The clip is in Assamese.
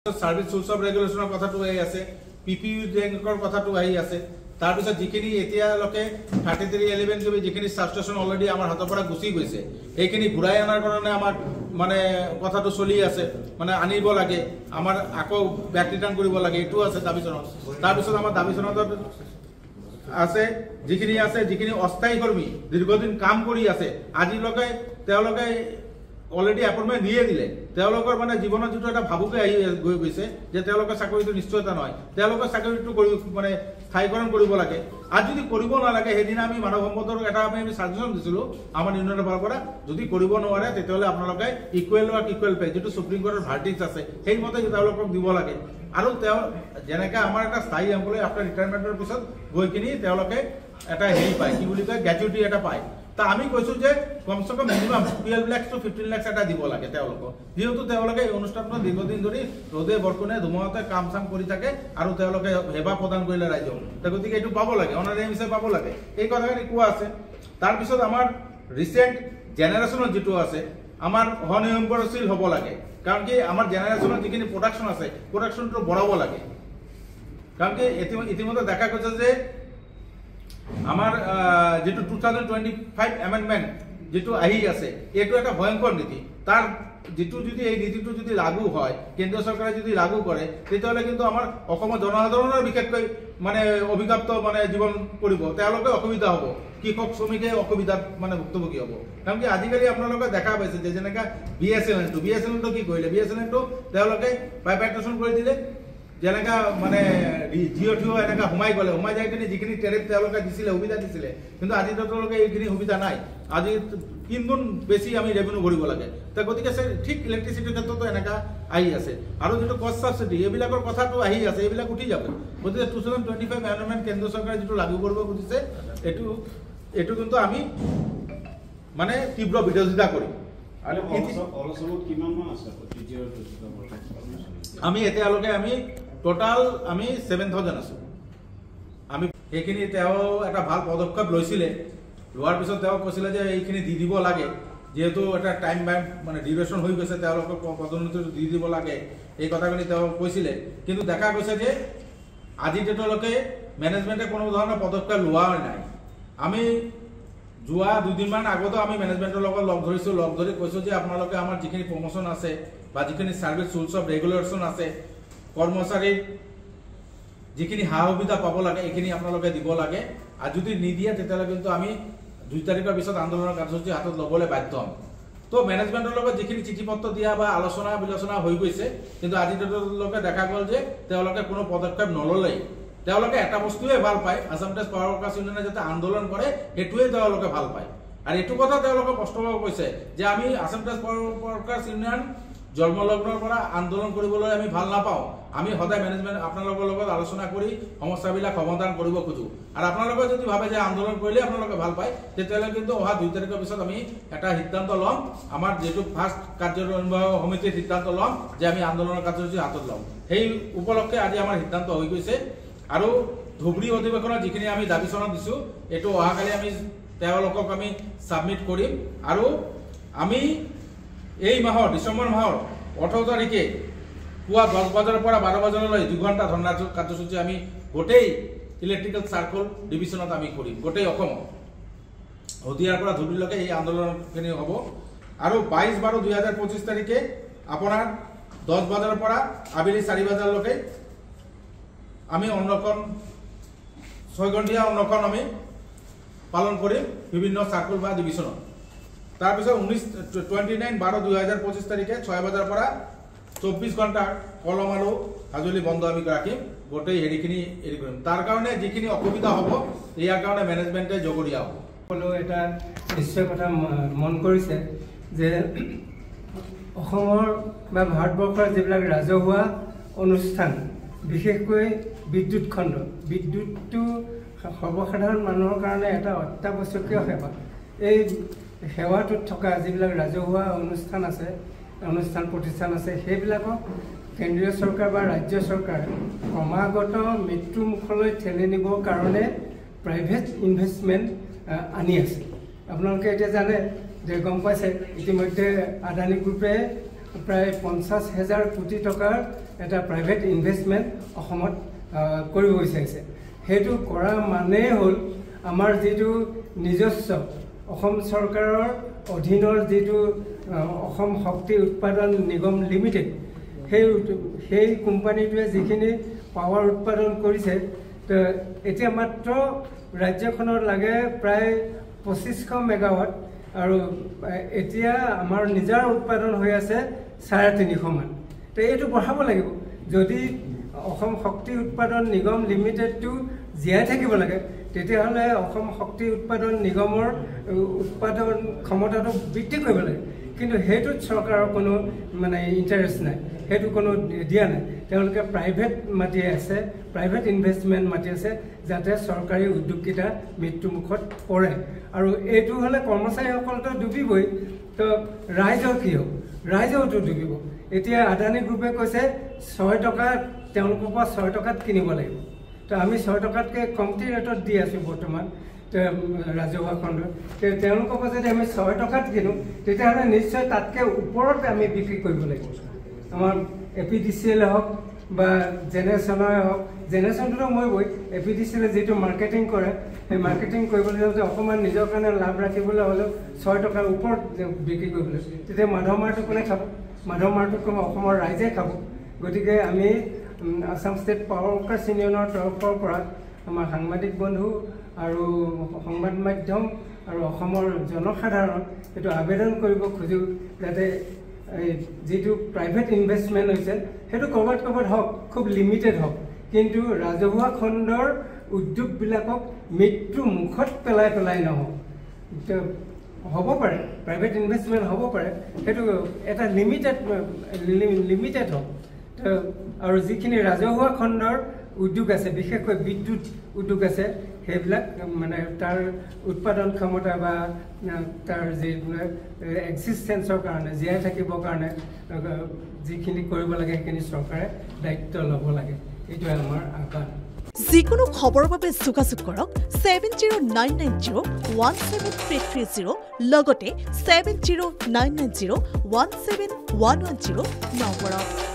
সাৰ্ভিস ৰুলস অফ ৰেগুলেশনৰ কথাটো আহি আছে, পিপিই ৰেংকৰ কথাটো আহি আছে। তাৰপিছত যিখিনি এতিয়ালৈকে 3311 কবি যিখিনি সাবষ্টেচন অলৰেডি আমাৰ হাতৰ পৰা গুচি গৈছে, সেইখিনি ঘূৰাই অনাৰ কাৰণে আমাৰ মানে কথাটো চলি আছে, মানে আনিব লাগে, আমাৰ আকৌ বেক ৰিটাৰ্ণ কৰিব লাগে, এইটো আছে দাবীচনত। তাৰপিছত আমাৰ দাবীচনত আছে যিখিনি অস্থায়ী কৰ্মী দীৰ্ঘদিন কাম কৰি আছে, আজিলৈকে তেওঁলোকে অলৰেডি এপইণ্টমেণ্ট দিয়ে দিলে, তেওঁলোকৰ মানে জীৱনত যিটো এটা ভাবুকে আহি গৈ গৈছে যে তেওঁলোকৰ চাকৰিটো নিশ্চয়তা নহয়, তেওঁলোকৰ চাকৰিটো মানে স্থায়ীকৰণ কৰিব লাগে। আৰু যদি কৰিব নালাগে, সেইদিনা আমি মানৱ সম্পদৰ এটা আমি ছাজেশ্যন দিছিলোঁ আমাৰ ইউনিয়নৰ ফালৰ পৰা, যদি কৰিব নোৱাৰে তেতিয়াহ'লে আপোনালোকে ইকুৱেল ৱৰ্ক ইকুৱেল পে, যিটো সুপ্ৰিম কোৰ্টৰ ভাৰ্ডিক্ট আছে সেইমতে তেওঁলোকক দিব লাগে। আৰু তেওঁ যেনেকৈ আমাৰ এটা স্থায়ী এমপ্লয়ী আফটাৰ ৰিটায়াৰমেণ্টৰ পিছত গৈ কিনি তেওঁলোকে এটা হেৰি পায়, কি বুলি কয়, গ্ৰেচুইটি এটা পায়। তা আমি কৈছোঁ যে কমচে কম মিনিমাম 12 লাখ to 15 লাখ এটা দিব লাগে তেওঁলোকক, যিহেতু তেওঁলোকে এই অনুষ্ঠানটো দীৰ্ঘদিন ধৰি ৰ'দে বৰষুণে ধুমুহাতে কাম চাম কৰি থাকে আৰু তেওঁলোকে সেৱা প্ৰদান কৰিলে ৰাইজক, গতিকে এইটো পাব লাগে, অনাৰেৰী হিচাপে পাব লাগে, এই কথাখিনি কোৱা আছে। তাৰপিছত আমাৰ ৰিচেণ্ট জেনেৰেশ্যনত যিটো আছে আমাৰ সনিৰ্ভৰশীল হ'ব লাগে, কাৰণ কি আমাৰ জেনেৰেশ্যনত যিখিনি প্ৰডাকশ্যন আছে প্ৰডাকশ্যনটো বঢ়াব লাগে। কাৰণ কি ইতিমধ্যে দেখা গৈছে যে আমাৰ যেটো 2025 এমেন্ডমেন্ট যেটো আহি আছে, এইটো এটা ভয়ংকৰ নীতি। তাৰ যেটো যদি এই নীতিটো যদি লাগু হয়, কেন্দ্ৰীয় চৰকাৰে যদি লাগু কৰে, তেতিয়াহ'লে কিন্তু আমাৰ অসমৰ জনসাধাৰণৰ বিশেষকৈ মানে অভিজ্ঞপ্ত মানে জীৱন কৰিব, তেওঁলোকে অসুবিধা হ'ব, কৃষক শ্ৰমিকে অসুবিধাত মানে ভুক্তভোগী হ'ব। কাৰণ কি আজিকালি আপোনালোকে দেখা পাইছে যে যেনেকৈ BSNL কি কৰিলে, BSNL তেওঁলোকে প্ৰাইভেটাইজেশ্যন কৰি দিলে, যেনেকা মানে জিঅ' এনেকা সোমাই যাই কিনে যিখিনি টেৰিফ তেওঁলোকে দিছিলে, সুবিধা দিছিলে, কিন্তু আজি তেওঁলোকে এইখিনি সুবিধা নাই। আজি 3 গুণ বেছি আমি ৰেভিনিউ ভৰিব লাগে। তো গতিকে ঠিক ইলেক্ট্ৰিচিটিৰ ক্ষেত্ৰতো এনেকা আহি আছে। আৰু যিটো কষ্ট ছাবচিডি এইবিলাকৰ কথাটো আহি আছে, এইবিলাক উঠি যাব। গতিকে 2025 এমেন্ডমেন্ট কেন্দ্ৰ চৰকাৰে যিটো লাগু কৰিব খুজিছে, এইটো কিন্তু আমি মানে তীব্ৰ বিৰোধিতা কৰিম। আমি এতিয়ালৈকে আমি টোটাল আমি 7000 আছো। আমি সেইখিনি তেওঁ এটা ভাল পদক্ষেপ লৈছিলে, লোৱাৰ পিছত তেওঁ কৈছিলে যে এইখিনি দি দিব লাগে, যেহেতু এটা টাইম মানে ডিউৰেশ্যন হৈ গৈছে, তেওঁলোকক পদোন্নতিটো দি দিব লাগে, এই কথাখিনি তেওঁ কৈছিলে। কিন্তু দেখা গৈছে যে আজি ডেটলৈকে মেনেজমেণ্টে কোনো ধৰণৰ পদক্ষেপ লোৱা নাই। আমি যোৱা 2 দিনমান আগতো আমি মেনেজমেণ্টৰ লগত লগ ধৰিছোঁ, লগ ধৰি কৈছোঁ যে আপোনালোকে আমাৰ যিখিনি প্ৰমোশ্যন আছে বা যিখিনি ছাৰ্ভিচ ৰুলছ অফ ৰেগুলেশ্যন আছে, কৰ্মচাৰীৰ যিখিনি সা সুবিধা পাব লাগে এইখিনি আপোনালোকে দিব লাগে। আৰু যদি নিদিয়ে তেতিয়াহ'লে কিন্তু আমি 2 তাৰিখৰ পিছত আন্দোলনৰ কাৰ্যসূচী হাতত ল'বলৈ বাধ্য হ'ম। তো মেনেজমেণ্টৰ লগত যিখিনি চিঠি পত্ৰ দিয়া বা আলোচনা বিলোচনা হৈ গৈছে, কিন্তু আজিলৈকে দেখা গ'ল যে তেওঁলোকে কোনো পদক্ষেপ নল'লেই। তেওঁলোকে এটা বস্তুৱে ভাল পায়, আছাম টাইমছ পাৱাৰ ৱৰ্কাৰ্ছ ইউনিয়নে যাতে আন্দোলন কৰে সেইটোৱে তেওঁলোকে ভাল পায়। আৰু এইটো কথা তেওঁলোকে স্পষ্টভাৱে কৈছে যে আমি Assam times power workers union জন্মলগ্নৰ পৰা আন্দোলন কৰিবলৈ আমি ভাল নাপাওঁ। আমি সদায় মেনেজমেণ্ট আপোনালোকৰ লগত আলোচনা কৰি সমস্যাবিলাক সমাধান কৰিব খোজোঁ। আৰু আপোনালোকে যদি ভাবে যে আন্দোলন কৰিলে আপোনালোকে ভাল পায়, তেতিয়াহ'লে কিন্তু অহা 2 তাৰিখৰ পিছত আমি এটা সিদ্ধান্ত ল'ম, আমাৰ যিটো ফাৰ্ষ্ট কাৰ্যনিৰ্বাহক সমিতিৰ সিদ্ধান্ত ল'ম যে আমি আন্দোলনৰ কাৰ্যসূচী হাতত ল'ম। সেই উপলক্ষে আজি আমাৰ সিদ্ধান্ত হৈ গৈছে। আৰু ধুবুৰী অধিৱেশনত যিখিনি আমি দাবী চনত দিছোঁ, এইটো অহাকালি আমি তেওঁলোকক আমি ছাবমিট কৰিম। আৰু আমি এই মাহৰ ডিচেম্বৰ মাহৰ 18 তাৰিখে পুৱা 10 বজাৰ পৰা 12 বজালৈ 2 ঘণ্টা ধৰ্ণা কাৰ্যসূচী আমি গোটেই ইলেক্ট্ৰিকেল চাৰ্কল ডিভিশ্যনত আমি কৰিম, গোটেই অসমত। শদিয়াৰ পৰা ধুবুৰীলৈকে এই আন্দোলনখিনি হ'ব। আৰু 22/12/2025 তাৰিখে আপোনাৰ 10 বজাৰ পৰা আবেলি 4 বজালৈকে আমি অন্নক্ষণ 6 ঘণ্টীয়া অন্নক্ষণ আমি পালন কৰিম বিভিন্ন চাৰ্কল বা ডিভিশ্যনত। তাৰপিছত 29/12/2025 তাৰিখে 6 বজাৰ পৰা 24 ঘণ্টা কলম আৰু হাজুলি বন্ধ আমি ৰাখিম, গোটেই হেৰিখিনি হেৰি কৰিম। তাৰ কাৰণে যিখিনি অসুবিধা হ'ব ইয়াৰ কাৰণে মেনেজমেণ্টে জগৰীয়া হ'ব। সকলো এটা নিশ্চয় কথা মন কৰিছে যে অসমৰ বা ভাৰতবৰ্ষৰ যিবিলাক ৰাজহুৱা অনুষ্ঠান, বিশেষকৈ বিদ্যুৎ খণ্ড, বিদ্যুৎটো সৰ্বসাধাৰণ মানুহৰ কাৰণে এটা অত্যাৱশ্যকীয় সেৱা। এই সেৱাটোত থকা যিবিলাক ৰাজহুৱা অনুষ্ঠান আছে, অনুষ্ঠান প্ৰতিষ্ঠান আছে, সেইবিলাকক কেন্দ্ৰীয় চৰকাৰ বা ৰাজ্য চৰকাৰে ক্ৰমাগত মৃত্যুমুখলৈ ঠেলি নিবৰ কাৰণে প্ৰাইভেট ইনভেষ্টমেণ্ট আনি আছে। আপোনালোকে এতিয়া জানে যে গম পাইছে ইতিমধ্যে আদানী গ্ৰুপে প্ৰায় 50,000 কোটি টকাৰ এটা প্ৰাইভেট ইনভেষ্টমেণ্ট অসমত কৰিব বিচাৰিছে সেইটো কৰা মানে হ'ল আমাৰ যিটো নিজস্ব অসম চৰকাৰৰ অধীনৰ যিটো অসম শক্তি উৎপাদন নিগম লিমিটেড সেই কোম্পানীটোৱে যিখিনি পাৱাৰ উৎপাদন কৰিছে এতিয়া মাত্ৰ ৰাজ্যখনৰ লাগে প্ৰায় 2500 মেগাৱাট আৰু এতিয়া আমাৰ নিজৰ উৎপাদন হৈ আছে 350 মান তো এইটো বঢ়াব লাগিব যদি অসম শক্তি উৎপাদন নিগম লিমিটেডটো জীয়াই থাকিব লাগে তেতিয়াহ'লে অসম শক্তি উৎপাদন নিগমৰ উৎপাদন ক্ষমতাটো বৃদ্ধি কৰিব লাগে কিন্তু হেতুত চৰকাৰৰ কোনো মানে ইন্টাৰেষ্ট নাই হেতু কোনো দিয়া নাই তেওঁলোকে প্ৰাইভেট মাটি আছে প্ৰাইভেট ইনভেষ্টমেণ্ট মাটি আছে যাতে চৰকাৰী উদ্যোগকেইটা মৃত্যুমুখত পৰে আৰু এইটো হ'লে কৰ্মচাৰীসকলতো ডুবিবই তো ৰাইজৰ কি হ'ব ৰাইজেওতো ডুবিব এতিয়া আদানী গ্ৰুপে কৈছে 6 টকা তেওঁলোকৰ পৰা 6 টকাত কিনিব লাগিব তো আমি 6 টকাতকৈ কমটি ৰেটত দি আছোঁ বৰ্তমান ৰাজহুৱা খণ্ডত তেওঁলোকৰ পৰা যদি আমি 6 টকাত কিনো তেতিয়াহ'লে নিশ্চয় তাতকৈ ওপৰত আমি বিক্ৰী কৰিব লাগিব আমাৰ APDCL হওক বা জেনেৰেশ্যনৰে হওক জেনেৰেশ্যনটোতো মৰিবই APDCL যিটো মাৰ্কেটিং কৰে সেই মাৰ্কেটিং কৰিবলৈ যাওঁতে অকণমান নিজৰ কাৰণে লাভ ৰাখিবলৈ হ'লেও 6 টকাৰ ওপৰত বিক্ৰী কৰিবলৈ তেতিয়া মাধৱ মাৰটো কোনে খাব মাধৱ মাৰটো অসমৰ ৰাইজে খাব গতিকে আমি আসাম ষ্টেট পাৱাৰ ৱৰ্কাৰ্ছ ইউনিয়নৰ তৰফৰ পৰা আমাৰ সাংবাদিক বন্ধু আৰু সংবাদ মাধ্যম আৰু অসমৰ জনসাধাৰণ এইটো আবেদন কৰিব খোজোঁ যাতে যিটো প্ৰাইভেট ইনভেষ্টমেণ্ট হৈছে সেইটো ক'ৰবাত হওক খুব লিমিটেড হওক কিন্তু ৰাজহুৱা খণ্ডৰ উদ্যোগবিলাকক মৃত্যু মুখত পেলাই নহওক হ'ব পাৰে প্ৰাইভেট ইনভেষ্টমেণ্ট হ'ব পাৰে সেইটো এটা লিমিটেড হওক আৰু যিখিনি ৰাজহুৱা খণ্ডৰ উদ্যোগ আছে বিশেষকৈ বিদ্যুৎ উদ্যোগ আছে সেইবিলাক মানে তাৰ উৎপাদন ক্ষমতা বা তাৰ যি এক্সিষ্টেঞ্চৰ কাৰণে জীয়াই থাকিবৰ কাৰণে যিখিনি কৰিব লাগে সেইখিনি চৰকাৰে দায়িত্ব ল'ব লাগে এইটোৱে আমাৰ আহ্বান যিকোনো খবৰৰ বাবে যোগাযোগ কৰক 7099017330 লগতে 7099017110 নম্বৰত